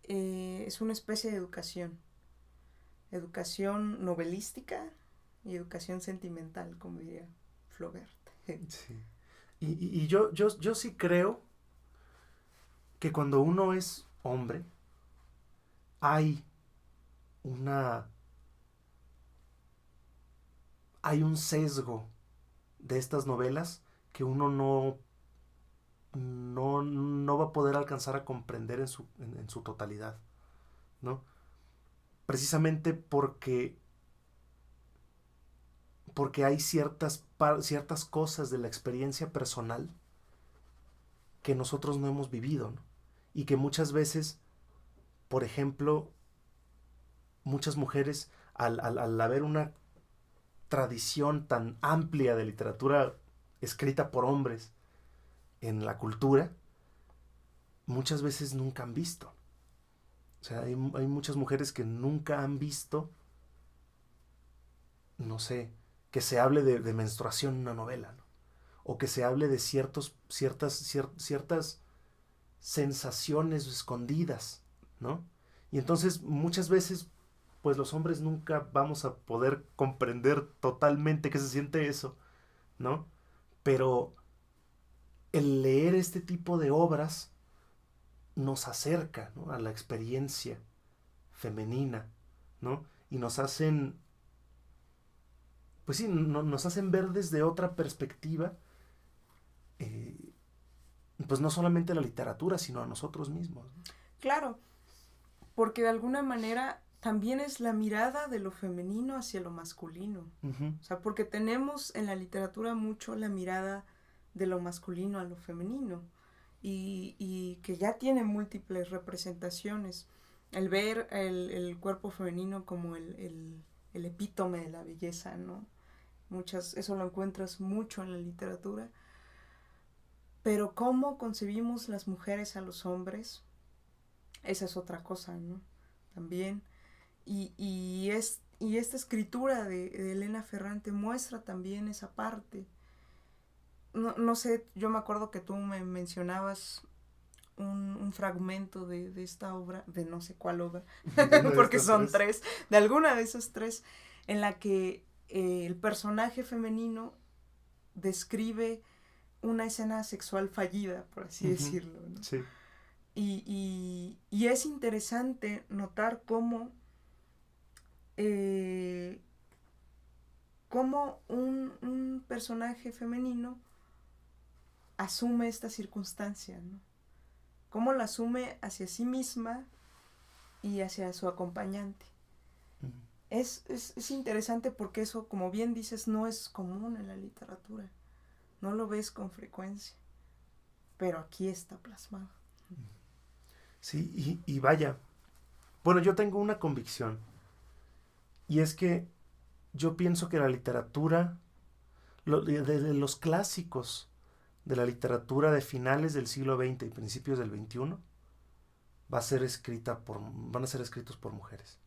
es una especie de educación novelística y educación sentimental, como diría Flaubert. Sí. Y yo sí creo que cuando uno es hombre hay una hay un sesgo de estas novelas que uno no va a poder alcanzar a comprender en su totalidad, ¿no? Precisamente porque hay ciertas cosas de la experiencia personal que nosotros no hemos vivido, ¿no? Y que muchas veces, por ejemplo, muchas mujeres, al haber una tradición tan amplia de literatura escrita por hombres en la cultura, muchas veces nunca han visto. O sea, hay muchas mujeres que nunca han visto, no sé, que se hable de menstruación en una novela, ¿no? O que se hable de ciertas sensaciones escondidas, ¿no? Y entonces muchas veces, pues los hombres nunca vamos a poder comprender totalmente qué se siente eso, ¿no? Pero el leer este tipo de obras nos acerca, ¿no?, a la experiencia femenina, ¿no? Y nos hacen, pues sí, nos hacen ver desde otra perspectiva, pues no solamente la literatura, sino a nosotros mismos, ¿no? Claro, porque de alguna manera también es la mirada de lo femenino hacia lo masculino. Uh-huh. O sea, porque tenemos en la literatura mucho la mirada de lo masculino a lo femenino y que ya tiene múltiples representaciones. El ver el cuerpo femenino como el epítome de la belleza, ¿no? Eso lo encuentras mucho en la literatura. Pero cómo concebimos las mujeres a los hombres, esa es otra cosa, ¿no? También. Y esta escritura de Elena Ferrante muestra también esa parte. No sé, yo me acuerdo que tú me mencionabas un fragmento de esta obra, de no sé cuál obra, porque son tres, de alguna de esas tres, en la que el personaje femenino describe una escena sexual fallida, por así decirlo, ¿no? Sí. Y es interesante notar cómo un personaje femenino asume esta circunstancia, ¿no? Cómo la asume hacia sí misma y hacia su acompañante. Uh-huh. Es interesante porque eso, como bien dices, no es común en la literatura. No lo ves con frecuencia. Pero aquí está plasmado. Sí, y vaya. Bueno, yo tengo una convicción. Y es que yo pienso que la literatura, de los clásicos de la literatura de finales del siglo XX y principios del XXI, van a ser escritos por mujeres,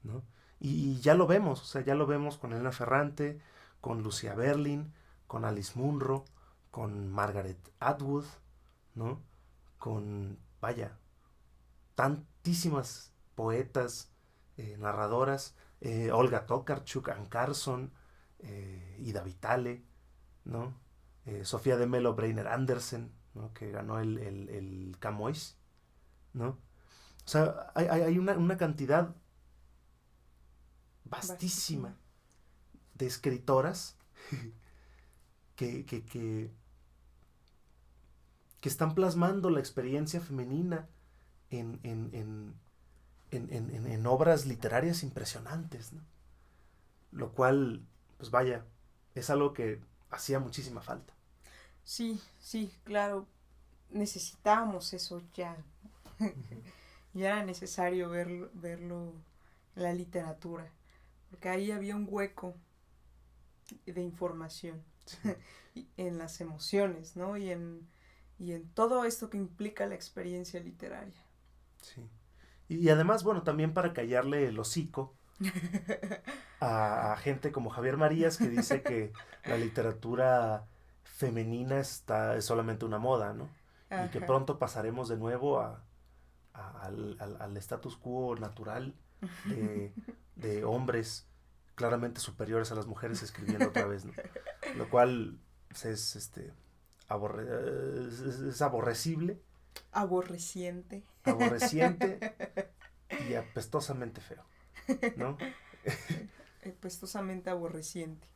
¿no? Y ya lo vemos, o sea, ya lo vemos con Elena Ferrante, con Lucia Berlin, con Alice Munro, con Margaret Atwood, ¿no? Con, vaya, tantísimas poetas, narradoras, Olga Tokarczuk, Anne Carson, Ida Vitale, ¿no? Sofía de Mello Breiner Andersen, ¿no?, que ganó el Camões, ¿no? O sea, hay una cantidad vastísima de escritoras que están plasmando la experiencia femenina en obras literarias impresionantes, ¿no? Lo cual, pues vaya, es algo que hacía muchísima falta. Sí, claro, necesitábamos eso ya. Ya era necesario verlo en la literatura, porque ahí había un hueco de información, sí. En las emociones, ¿no? Y en todo esto que implica la experiencia literaria. Sí. Y además, bueno, también para callarle el hocico a gente como Javier Marías, que dice que la literatura femenina es solamente una moda, ¿no? Ajá. Y que pronto pasaremos de nuevo al status quo natural de hombres claramente superiores a las mujeres escribiendo otra vez, ¿no? Lo cual es aborrecible. Aborreciente y apestosamente feo, ¿no? pestosamente aborreciente.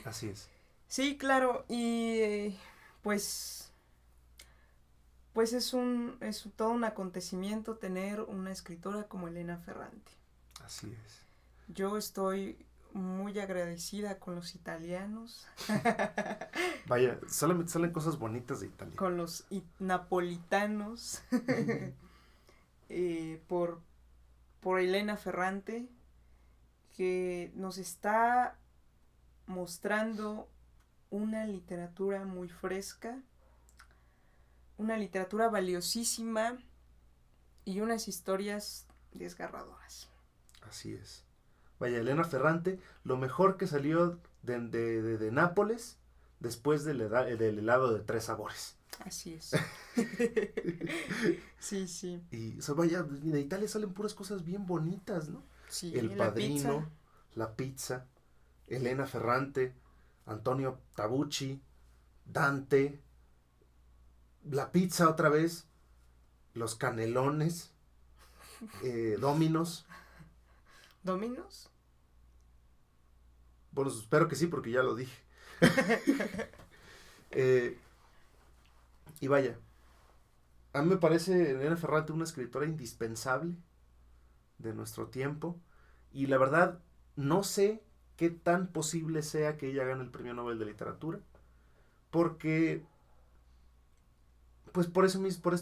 Así es. Sí, claro, y pues es todo un acontecimiento tener una escritora como Elena Ferrante. Así es. Yo estoy muy agradecida con los italianos. Vaya, solamente salen cosas bonitas de Italia. Con los napolitanos. Por Elena Ferrante, que nos está mostrando una literatura muy fresca, una literatura valiosísima y unas historias desgarradoras. Así es. Vaya, Elena Ferrante, lo mejor que salió de Nápoles después del helado de 3 sabores. Así es. Sí, sí. Y, o sea, vaya, de Italia salen puras cosas bien bonitas, ¿no? Sí, El Padrino, la pizza, Elena Ferrante, Antonio Tabucchi, Dante, la pizza otra vez, los canelones, Dominos. ¿Dominos? Bueno, espero que sí, porque ya lo dije. Y vaya, a mí me parece Elena Ferrante una escritora indispensable de nuestro tiempo. Y la verdad, no sé qué tan posible sea que ella gane el Premio Nobel de Literatura. Porque, pues por esto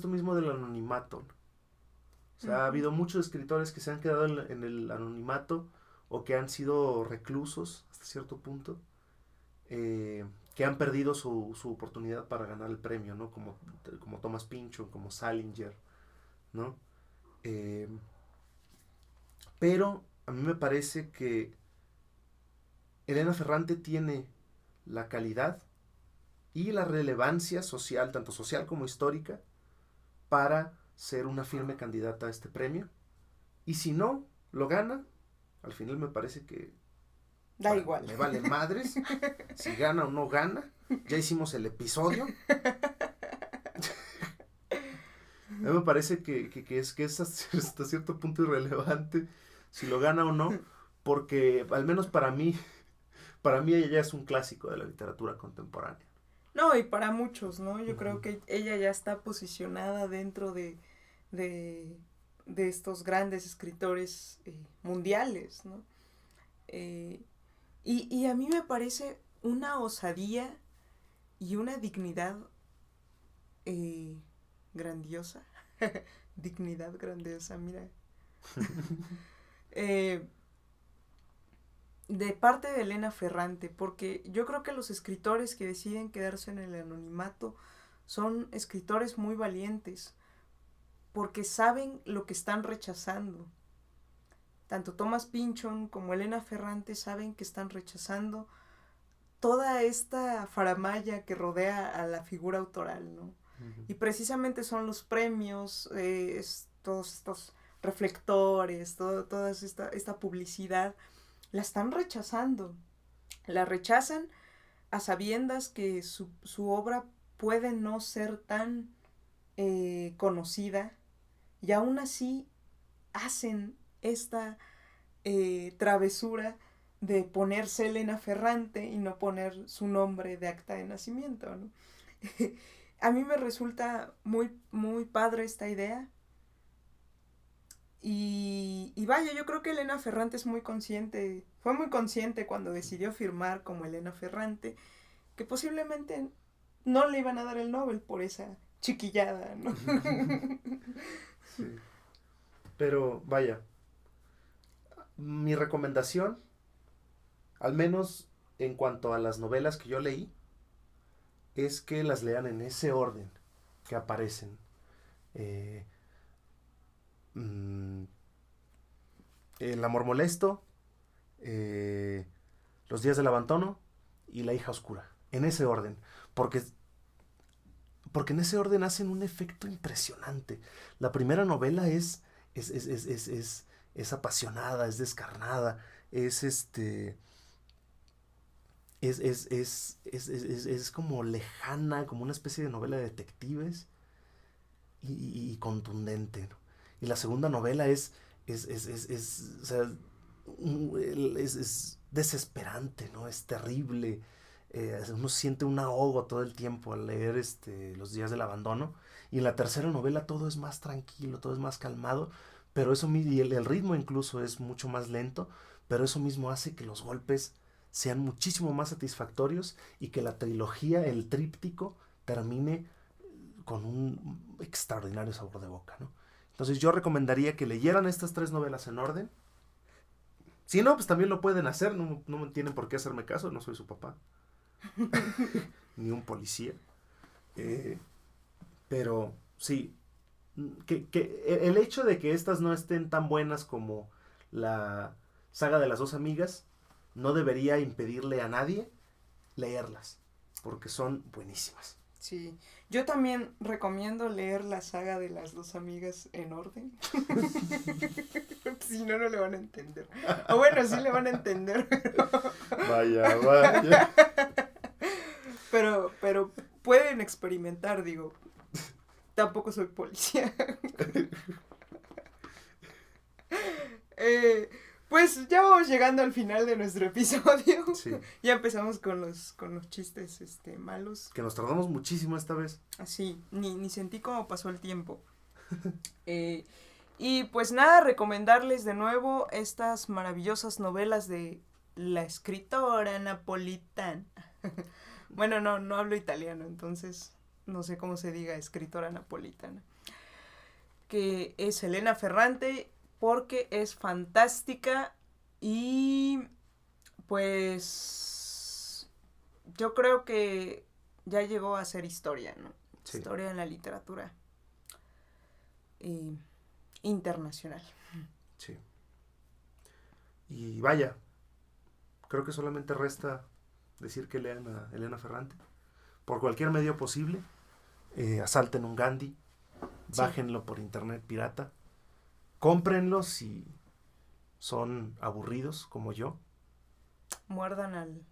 mismo del anonimato, ¿no? O sea, ha habido muchos escritores que se han quedado en el anonimato o que han sido reclusos hasta cierto punto, que han perdido su oportunidad para ganar el premio, ¿no? Como Thomas Pynchon, como Salinger, ¿no? Pero a mí me parece que Elena Ferrante tiene la calidad y la relevancia social, tanto social como histórica, para ser una firme candidata a este premio. Y si no lo gana, al final me parece que da igual. Me vale madres si gana o no gana. Ya hicimos el episodio. A mí me parece que es hasta cierto punto irrelevante si lo gana o no, porque al menos para mí ella ya es un clásico de la literatura contemporánea. No, y para muchos, ¿no? Yo creo que ella ya está posicionada dentro de estos grandes escritores mundiales, ¿no? Y a mí me parece una osadía y una dignidad grandiosa. Dignidad grandiosa, mira. De parte de Elena Ferrante, porque yo creo que los escritores que deciden quedarse en el anonimato son escritores muy valientes, porque saben lo que están rechazando. Tanto Thomas Pynchon como Elena Ferrante saben que están rechazando toda esta faramalla que rodea a la figura autoral, ¿no? Y precisamente son los premios, todos estos reflectores, toda esta publicidad, la están rechazando. La rechazan a sabiendas que su obra puede no ser tan conocida, y aún así hacen esta travesura de ponerse Elena Ferrante y no poner su nombre de acta de nacimiento, ¿no? A mí me resulta muy, muy padre esta idea. Y vaya, yo creo que Elena Ferrante es muy consciente, fue muy consciente cuando decidió firmar como Elena Ferrante, que posiblemente no le iban a dar el Nobel por esa chiquillada, ¿no? Sí. Pero vaya, mi recomendación, al menos en cuanto a las novelas que yo leí, es que las lean en ese orden que aparecen. El amor molesto, Los días del abandono y La hija oscura. En ese orden. Porque en ese orden hacen un efecto impresionante. La primera novela es apasionada, es descarnada, es como lejana, como una especie de novela de detectives y contundente, ¿no? Y la segunda novela o sea, es desesperante, ¿no? Es terrible. Uno siente un ahogo todo el tiempo al leer Los días del abandono. Y en la tercera novela todo es más tranquilo, todo es más calmado, pero eso y el ritmo incluso es mucho más lento, pero eso mismo hace que los golpes sean muchísimo más satisfactorios y que la trilogía, el tríptico, termine con un extraordinario sabor de boca, ¿no? Entonces yo recomendaría que leyeran estas 3 novelas en orden. Si no, pues también lo pueden hacer, no tienen por qué hacerme caso, no soy su papá. Ni un policía. Pero sí, que el hecho de que estas no estén tan buenas como la saga de las 2 amigas no debería impedirle a nadie leerlas, porque son buenísimas. Sí, yo también recomiendo leer la saga de las 2 amigas en orden. Si no, no le van a entender. O bueno, sí le van a entender. Vaya. Pero pueden experimentar, digo. Tampoco soy policía. Pues ya vamos llegando al final de nuestro episodio. Sí. Ya empezamos con los chistes malos. Que nos tardamos muchísimo esta vez. Así, ni sentí cómo pasó el tiempo. Y pues nada, recomendarles de nuevo estas maravillosas novelas de la escritora napolitana. Bueno, no hablo italiano, entonces no sé cómo se diga escritora napolitana. Que es Elena Ferrante, porque es fantástica y pues yo creo que ya llegó a ser historia, ¿no? Sí. Historia en la literatura internacional. Sí. Y vaya, creo que solamente resta decir que lean a Elena Ferrante por cualquier medio posible. Asalten un Gandhi, sí. Bájenlo por internet pirata, cómprenlo si son aburridos como yo. Muerdan al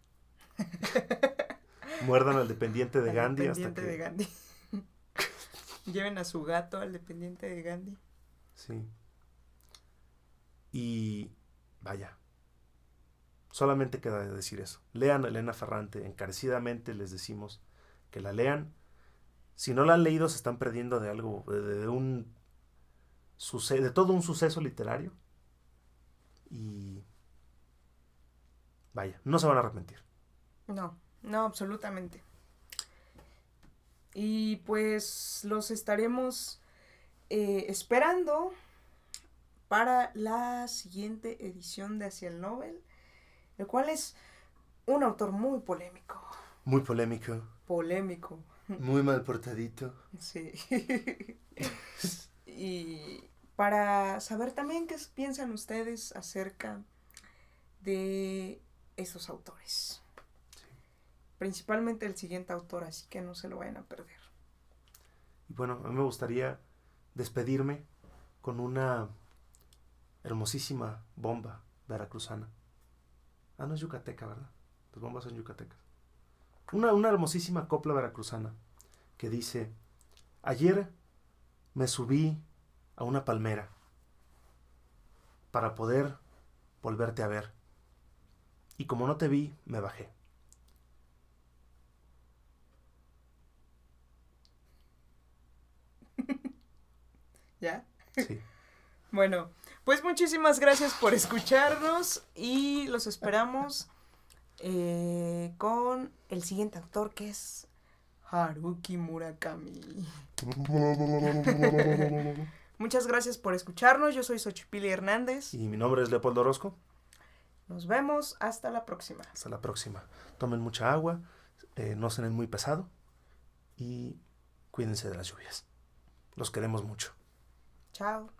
dependiente de Gandhi. Dependiente de Gandhi. Lleven a su gato al dependiente de Gandhi. Sí. Y vaya, solamente queda decir eso. Lean a Elena Ferrante, encarecidamente les decimos que la lean. Si no la han leído, se están perdiendo de algo, de todo un suceso literario. Y vaya, no se van a arrepentir. No, absolutamente. Y pues los estaremos esperando para la siguiente edición de Hacia el Nobel, el cual es un autor muy polémico. Muy polémico. Polémico. Muy mal portadito. Sí. Y para saber también qué piensan ustedes acerca de esos autores. Sí. Principalmente el siguiente autor, así que no se lo vayan a perder. Y bueno, a mí me gustaría despedirme con una hermosísima bomba veracruzana. No es yucateca, ¿verdad? Las bombas son yucatecas. Una hermosísima copla veracruzana que dice: ayer me subí a una palmera para poder volverte a ver, y como no te vi, me bajé. ¿Ya? Sí. Bueno, pues muchísimas gracias por escucharnos y los esperamos con el siguiente autor, que es Haruki Murakami. Muchas gracias por escucharnos. Yo soy Xochipilli Hernández. Y mi nombre es Leopoldo Orozco. Nos vemos. Hasta la próxima. Hasta la próxima. Tomen mucha agua, no cenen muy pesado y cuídense de las lluvias. Los queremos mucho. Chao.